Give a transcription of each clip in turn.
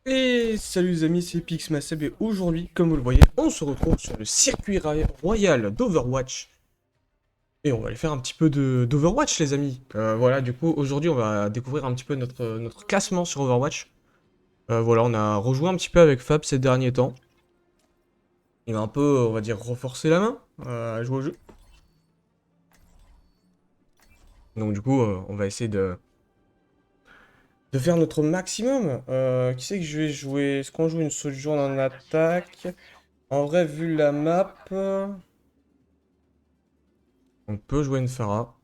Et salut les amis, c'est Pixmaseb et aujourd'hui, comme vous le voyez, on se retrouve sur le circuit royal d'Overwatch. Et on va aller faire un petit peu d'Overwatch les amis. Voilà, du coup, aujourd'hui on va découvrir un petit peu notre classement sur Overwatch. Voilà, on a rejoué un petit peu avec Fab ces derniers temps. Il m'a un peu, on va dire, renforcé la main à jouer au jeu. Donc du coup, on va essayer de faire notre maximum. Qui c'est que je vais jouer? Est-ce qu'on joue une Sojourn en attaque? En vrai, vu la map, on peut jouer une Pharah.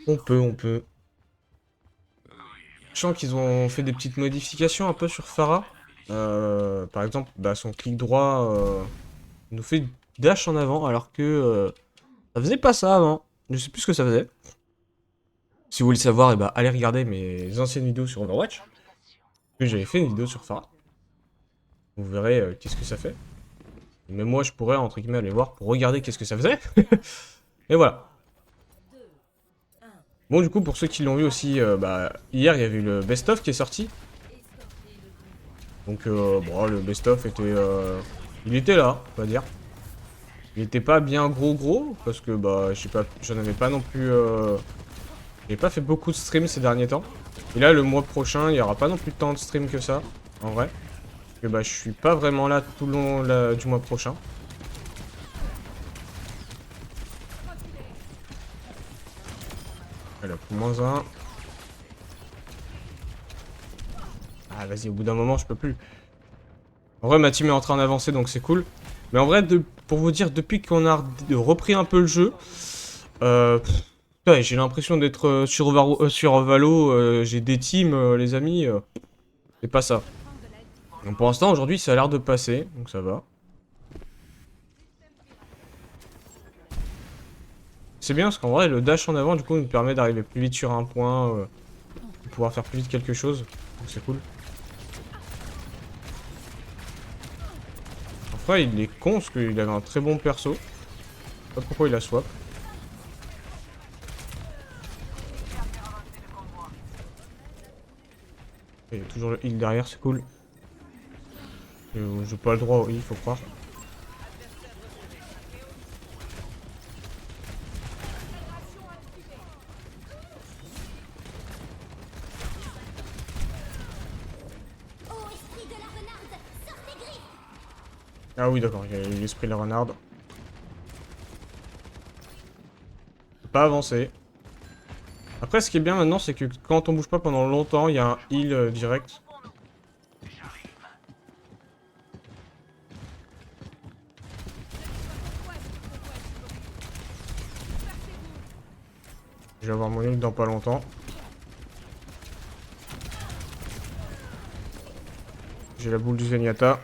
On peut. Je sens qu'ils ont fait des petites modifications un peu sur Pharah. Par exemple, bah, son clic droit nous fait dash en avant, alors que ça faisait pas ça avant. Je sais plus ce que ça faisait. Si vous voulez savoir, eh bah, allez regarder mes anciennes vidéos sur Overwatch. Que j'avais fait une vidéo sur Pharah. Vous verrez qu'est-ce que ça fait. Mais moi, je pourrais, entre guillemets, aller voir pour regarder qu'est-ce que ça faisait. Et voilà. Bon, du coup, pour ceux qui l'ont vu aussi, bah, hier, il y avait eu le best-of qui est sorti. Donc, bon, le best-of était... il était là, on va dire. Il était pas bien gros, parce que, bah, je sais pas, j'en avais pas non plus... J'ai pas fait beaucoup de streams ces derniers temps. Et là, le mois prochain, il y aura pas non plus tant de streams que ça, en vrai. Parce que, bah, je suis pas vraiment là tout le long du mois prochain. Alors, pour -1. Ah, vas-y, au bout d'un moment, je peux plus. En vrai, ma team est en train d'avancer, donc c'est cool. Mais en vrai, pour vous dire, depuis qu'on a repris un peu le jeu, ouais, j'ai l'impression d'être sur Valo, j'ai des teams, les amis, c'est pas ça. Donc pour l'instant, aujourd'hui, ça a l'air de passer, donc ça va. C'est bien, parce qu'en vrai, le dash en avant, du coup, nous permet d'arriver plus vite sur un point, de pouvoir faire plus vite quelque chose, donc c'est cool. Après, il est con, parce qu'il avait un très bon perso. Je sais pas pourquoi il a swap. Il y a toujours le heal derrière, c'est cool. J'ai pas le droit au heal, faut croire. Ah oui, d'accord, il y a l'esprit de la renarde. Faut pas avancer. Après, ce qui est bien maintenant, c'est que quand on bouge pas pendant longtemps, il y a un heal direct. Je vais avoir mon heal dans pas longtemps. J'ai la boule du Zenyatta.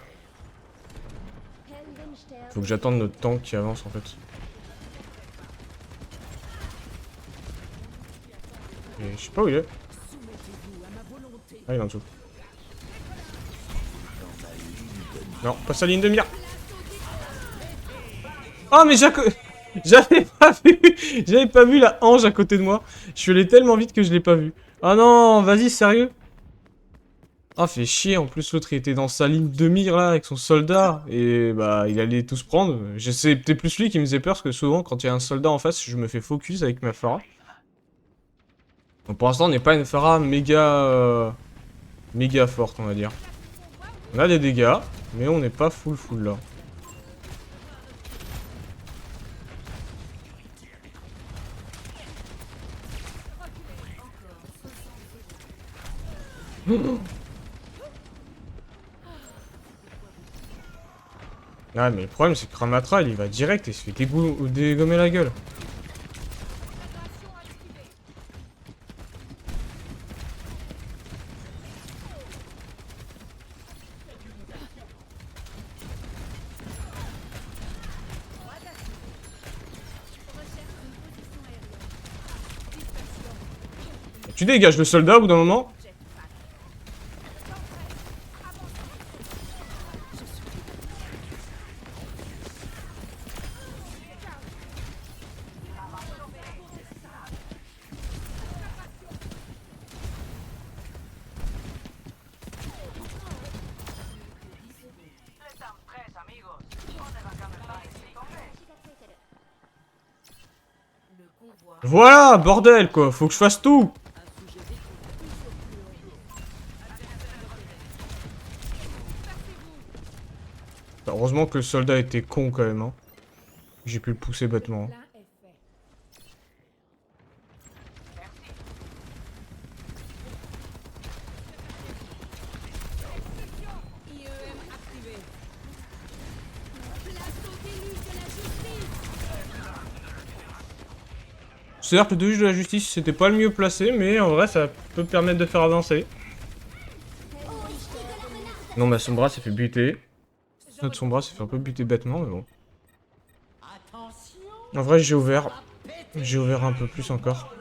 Faut que j'attende notre tank qui avance en fait. Et je sais pas où il est. Ah, il est en dessous. Non, pas sa ligne de mire. Oh, mais j'avais pas vu. J'avais pas vu la hanche à côté de moi. Je suis allé tellement vite que je l'ai pas vu. Ah non, vas-y, sérieux? Ah, fait chier, en plus l'autre il était dans sa ligne de mire là avec son soldat et bah il allait tous prendre. C'était plus lui qui me faisait peur parce que souvent quand il y a un soldat en face je me fais focus avec ma Pharah. Donc pour l'instant on n'est pas une Pharah méga forte on va dire. On a des dégâts mais on n'est pas full là. Ah mais le problème c'est que Ramatra il va direct et il se fait dégommer la gueule. Tu dégages le soldat au bout d'un moment. Voilà, bordel quoi, faut que je fasse tout. Heureusement que le soldat était con quand même, hein. J'ai pu le pousser bêtement. C'est-à-dire que le déluge de la justice, c'était pas le mieux placé, mais en vrai, ça peut permettre de faire avancer. Non, ma Sombra s'est fait buter. Notre Sombra s'est fait un peu buter bêtement, mais bon. En vrai, j'ai ouvert. J'ai ouvert un peu plus encore.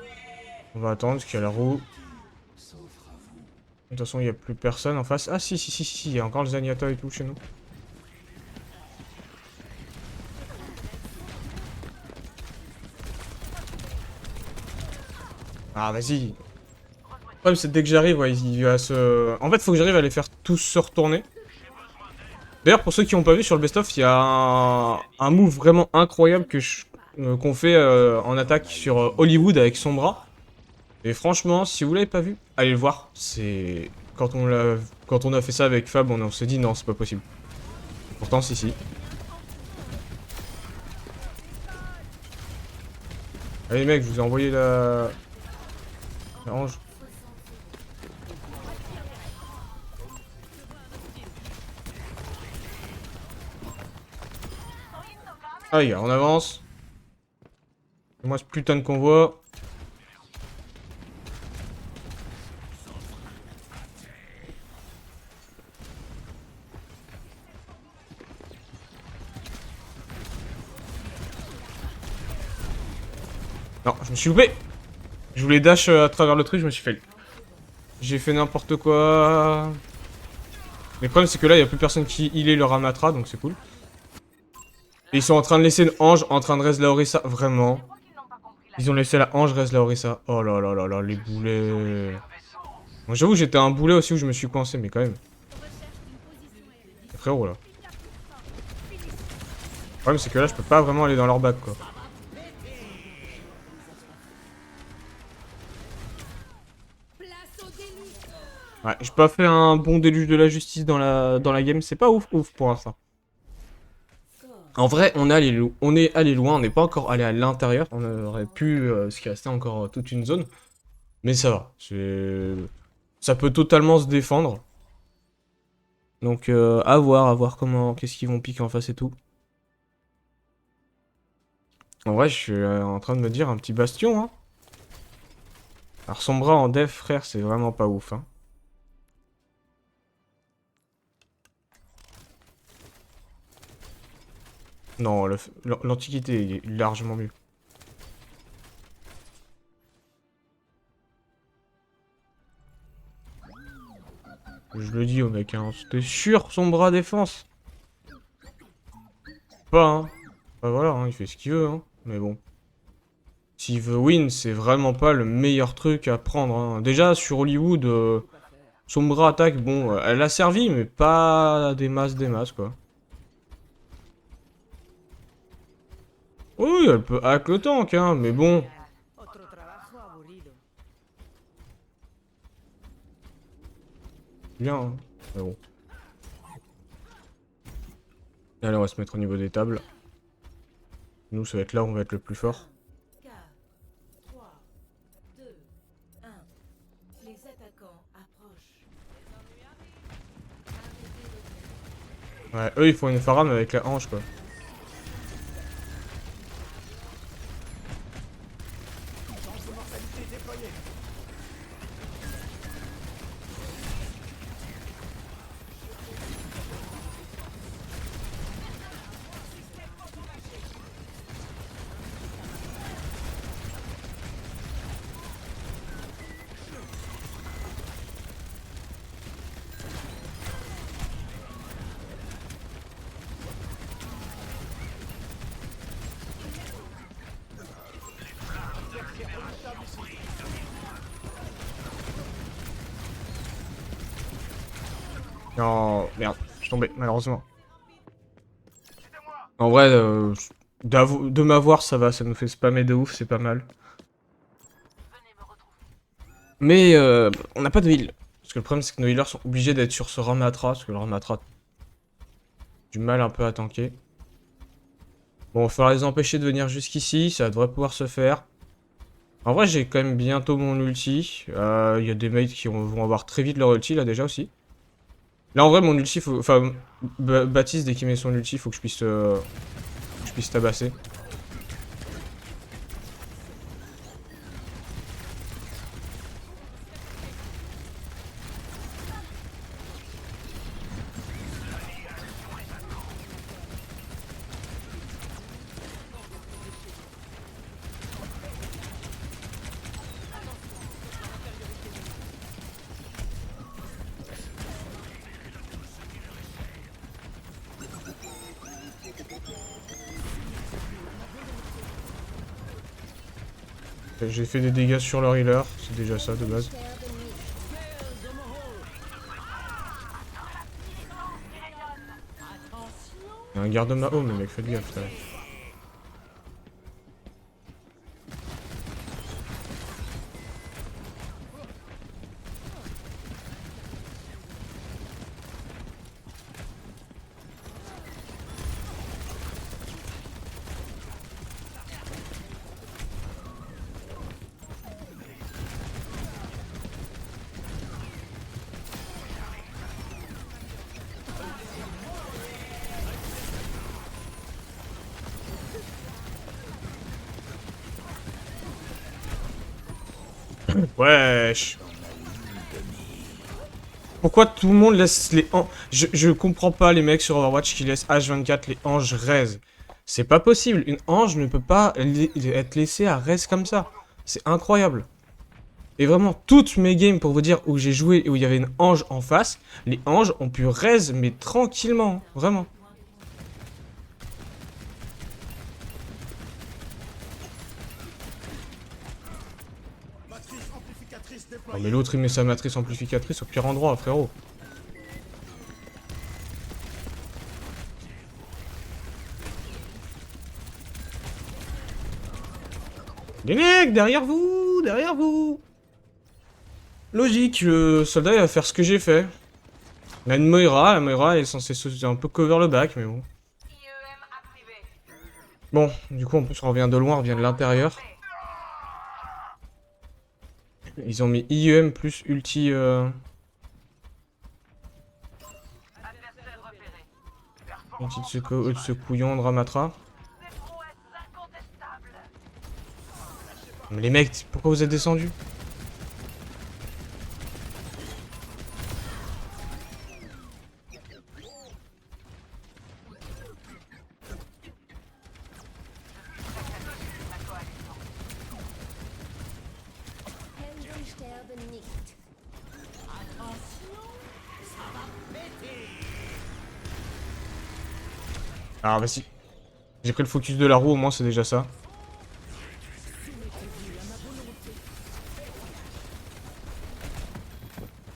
On va attendre, parce qu'il y a la roue. De toute façon, il n'y a plus personne en face. Ah, si, il y a encore le Zenyatta et tout chez nous. Ah, vas-y. Le problème, c'est dès que j'arrive, ouais, il va se... En fait, faut que j'arrive à les faire tous se retourner. D'ailleurs, pour ceux qui n'ont pas vu sur le best-of, il y a un move vraiment incroyable qu'on fait en attaque sur Hollywood avec son bras. Et franchement, si vous l'avez pas vu, allez le voir. C'est... Quand on a fait ça avec Fab, on s'est dit non, c'est pas possible. Pourtant, si. Allez mec, je vous ai envoyé la hange. Ah les gars, on avance. Moi ce putain de convoi. Non, je me suis loupé. Je voulais dash à travers le truc, je me suis fait. J'ai fait n'importe quoi. Mais le problème c'est que là, il n'y a plus personne qui healait le Ramatra, donc c'est cool. Et ils sont en train de laisser une ange, en train de res la Orisa, vraiment. Ils ont laissé la ange res la Orisa. Oh là là là là, les boulets. Moi j'avoue, j'étais un boulet aussi où je me suis coincé, mais quand même. Frérot là. Le problème c'est que là, je peux pas vraiment aller dans leur bac quoi. Ouais, j'ai pas fait un bon déluge de la justice dans la game, c'est pas ouf pour l'instant. En vrai, on est allé loin, on n'est pas encore allé à l'intérieur, on aurait pu, ce qui restait encore toute une zone. Mais ça va, ça peut totalement se défendre. Donc à voir comment, qu'est-ce qu'ils vont piquer en face et tout. En vrai, je suis en train de me dire un petit bastion, hein. Alors Sombra en def, frère, c'est vraiment pas ouf, hein. Non, l'Antiquité est largement mieux. Je le dis au mec, hein, c'était sûr son bras défense. Pas, hein. Bah voilà, hein, il fait ce qu'il veut, hein. Mais bon. S'il veut win, c'est vraiment pas le meilleur truc à prendre, hein. Déjà, sur Hollywood, son bras attaque, bon, elle a servi, mais pas des masses, quoi. Oui, elle peut hack le tank, hein, mais bon. Bien, hein. Mais bon. Allez, on va se mettre au niveau des tables. Nous, ça va être là où on va être le plus fort. Ouais, eux, ils font une farame avec la hanche, quoi. Non, merde, je suis tombé, malheureusement. En vrai, de m'avoir, ça va, ça nous fait spammer de ouf, c'est pas mal. Mais on n'a pas de heal. Parce que le problème, c'est que nos healers sont obligés d'être sur ce Ramatra, parce que le Ramatra a du mal un peu à tanker. Bon, il va falloir les empêcher de venir jusqu'ici, ça devrait pouvoir se faire. En vrai, j'ai quand même bientôt mon ulti. Il y a des mates qui vont avoir très vite leur ulti, là, déjà, aussi. Là, en vrai, mon ulti, faut... Enfin, Baptiste, dès qu'il met son ulti, faut que je puisse tabasser. J'ai fait des dégâts sur leur healer, c'est déjà ça, de base. Il y a un garde ma home, le mec, faites gaffe, putain. Wesh. Pourquoi tout le monde laisse les anges... Je comprends pas les mecs sur Overwatch qui laissent H24 les anges raise. C'est pas possible, une ange ne peut pas être laissée à raise comme ça. C'est incroyable. Et vraiment, toutes mes games, pour vous dire, où j'ai joué et où il y avait une ange en face, les anges ont pu raise, mais tranquillement, vraiment. Non mais l'autre il met sa matrice amplificatrice au pire endroit, frérot. Les mecs, derrière vous, derrière vous. Logique, le soldat il va faire ce que j'ai fait. On a une Moira, la Moira elle est censée se un peu cover le back, mais bon. Bon, du coup en plus on revient de loin, on revient de l'intérieur. Ils ont mis IEM plus ulti... Ulti de ce couillon de Ramatra. Mais les mecs, pourquoi vous êtes descendus? Ah vas-y. J'ai pris le focus de la roue, au moins c'est déjà ça.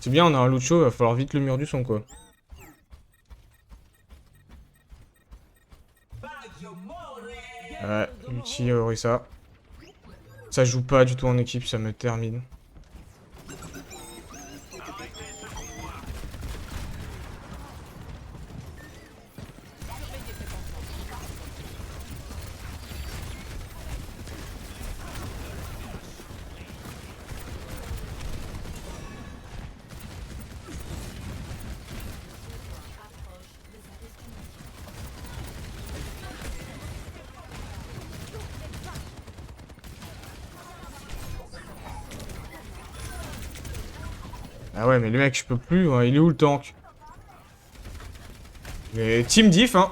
C'est bien, on a un Lucho, il va falloir vite le mur du son quoi. Ouais, ulti Orisa. Ça joue pas du tout en équipe, ça me termine. Ah ouais, mais les mecs, je peux plus, hein. Il est où le tank? Mais team diff, hein.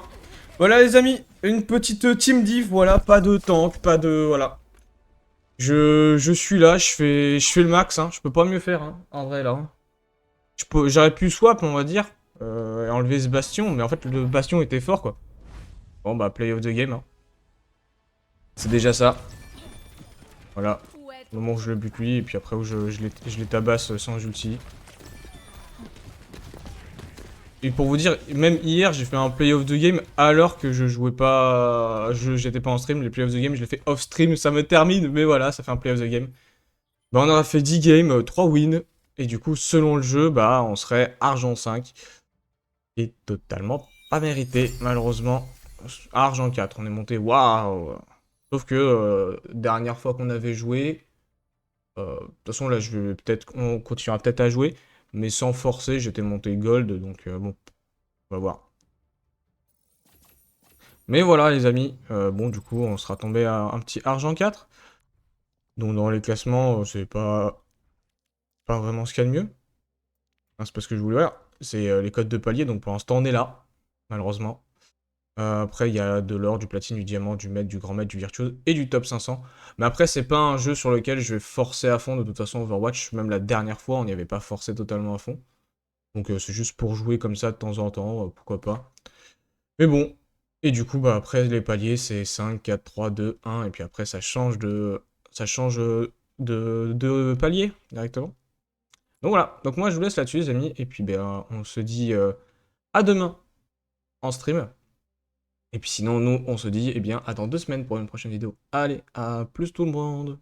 Voilà les amis, une petite team diff, voilà, pas de tank, pas de... Voilà. Je suis là, je fais le max, hein. Je peux pas mieux faire, hein, en vrai, là. Hein. J'aurais pu swap, on va dire, et enlever ce bastion, mais en fait, le bastion était fort, quoi. Bon, bah, play of the game, hein. C'est déjà ça. Voilà. Au moment où je le bute lui, et puis après où je les tabasse sans ulti. Et pour vous dire, même hier, j'ai fait un play of the game alors que je jouais pas. J'étais pas en stream. Les play of the game, je l'ai fait off stream. Ça me termine, mais voilà, ça fait un play of the game. Bah, on aura fait 10 games, 3 wins. Et du coup, selon le jeu, bah, on serait argent 5. Et totalement pas mérité, malheureusement. Argent 4, on est monté, waouh! Sauf que, dernière fois qu'on avait joué, de toute façon, là, on continuera peut-être à jouer, mais sans forcer, j'étais monté gold, donc bon, on va voir. Mais voilà, les amis, bon, du coup, on sera tombé à un petit argent 4. Donc, dans les classements, c'est pas vraiment ce qu'il y a de mieux. Hein, c'est pas ce que je voulais voir. C'est les codes de palier, donc pour l'instant, on est là, malheureusement. Après, il y a de l'or, du platine, du diamant, du maître, du grand maître, du virtuose et du top 500. Mais après, c'est pas un jeu sur lequel je vais forcer à fond. De toute façon, Overwatch, même la dernière fois, on n'y avait pas forcé totalement à fond. Donc, c'est juste pour jouer comme ça de temps en temps, pourquoi pas. Mais bon. Et du coup, bah, après, les paliers, c'est 5, 4, 3, 2, 1. Et puis après, ça change de palier directement. Donc voilà. Donc moi, je vous laisse là-dessus, les amis. Et puis, ben, on se dit à demain en stream. Et puis sinon, nous, on se dit, eh bien, à dans 2 semaines pour une prochaine vidéo. Allez, à plus tout le monde!